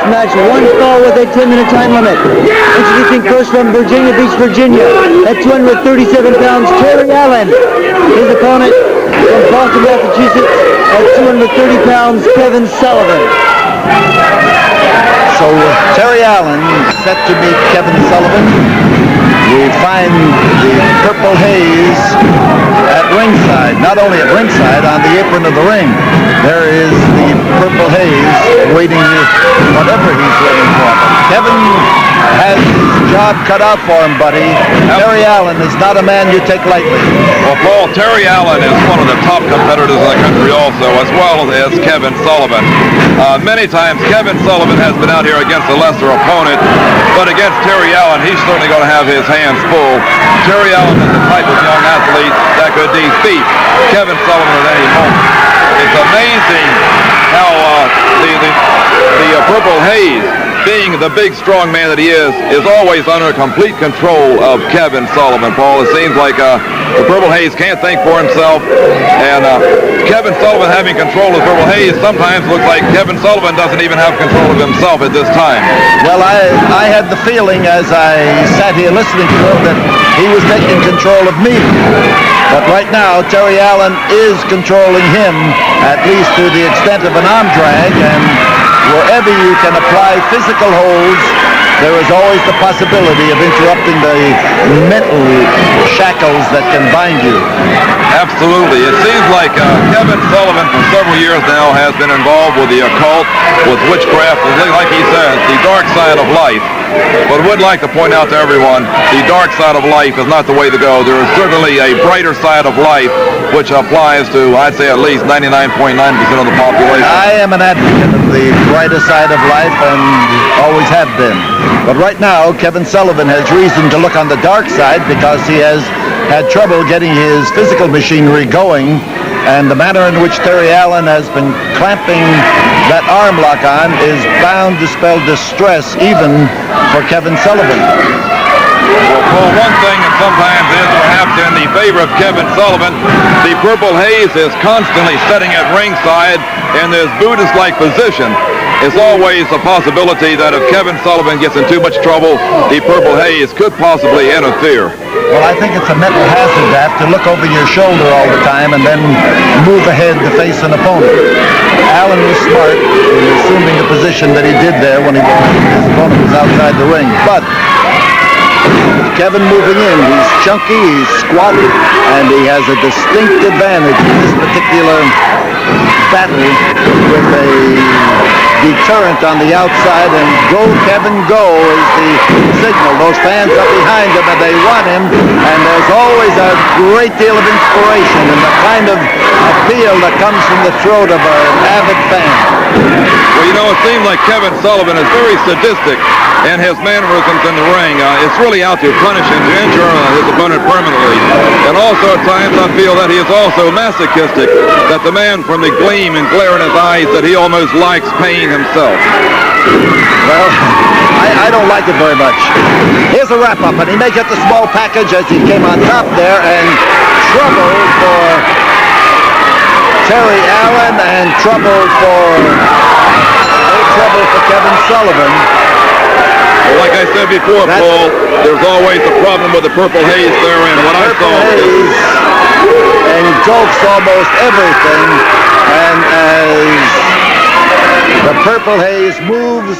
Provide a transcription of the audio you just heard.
match. One fall with a 10-minute time limit. Introducing first from Virginia Beach, Virginia, at 237 pounds, Terry Allen. His opponent from Boston, Massachusetts, at 230 pounds, Kevin Sullivan. So Terry Allen set to meet Kevin Sullivan. We find the Purple Haze at ringside. Not only at ringside, on the apron of the ring. There is the Purple Haze waiting, whatever he's waiting for. Kevin has his job cut out for him, buddy. Terry Allen is not a man you take lightly. Well, Paul, Terry Allen is one of the top competitors in the country also, as well as Kevin Sullivan. Many times Kevin Sullivan has been out here against a lesser opponent, but against Terry Allen, he's certainly going to have his hands full. Terry Allen is the type of young athlete that could defeat Kevin Sullivan at any moment. It's amazing how the Purple Haze, being the big, strong man that he is always under complete control of Kevin Sullivan, Paul. It seems like the Purple Haze can't think for himself, and Kevin Sullivan having control of Purple Haze sometimes looks like Kevin Sullivan doesn't even have control of himself at this time. Well, I had the feeling as I sat here listening to him that he was taking control of me. But right now, Terry Allen is controlling him, at least to the extent of an arm drag, and wherever you can apply physical holds, there is always the possibility of interrupting the mental shackles that can bind you. Absolutely. It seems like Kevin Sullivan for several years now has been involved with the occult, with witchcraft, like he says, the dark side of life. But would like to point out to everyone, the dark side of life is not the way to go. There is certainly a brighter side of life, which applies to, I'd say, at least 99.9% of the population. I am an advocate of the brighter side of life and always have been. But right now, Kevin Sullivan has reason to look on the dark side because he has had trouble getting his physical machinery going, and the manner in which Terry Allen has been clamping that arm lock on is bound to spell distress even for Kevin Sullivan. Well, Paul, one thing that sometimes is perhaps in the favor of Kevin Sullivan, the Purple Haze is constantly sitting at ringside in this Buddhist-like position. It's always a possibility that if Kevin Sullivan gets in too much trouble, the Purple Haze could possibly interfere. Well, I think it's a mental hazard to have to look over your shoulder all the time and then move ahead to face an opponent. Allen was smart in assuming the position that he did there when his opponent was outside the ring. But Kevin moving in, he's chunky, he's squat, and he has a distinct advantage in this particular battle with a deterrent on the outside, and go Kevin go is the signal. Those fans are behind him and they want him, and there's always a great deal of inspiration and the kind of appeal that comes from the throat of an avid fan. Well, you know, it seems like Kevin Sullivan is very sadistic in his mannerisms in the ring. It's really out to punish and to injure his opponent permanently. And also at times I feel that he is also masochistic, that the man from the gleam and glare in his eyes, that he almost likes pain himself. Well, I don't like it very much. Here's a wrap-up, and he may get the small package as he came on top there, and trouble for Terry Allen and trouble for Kevin Sullivan. Well, like I said before, Paul, there's always a problem with the Purple Haze there, and what I saw is engulfs almost everything, and as the Purple Haze moves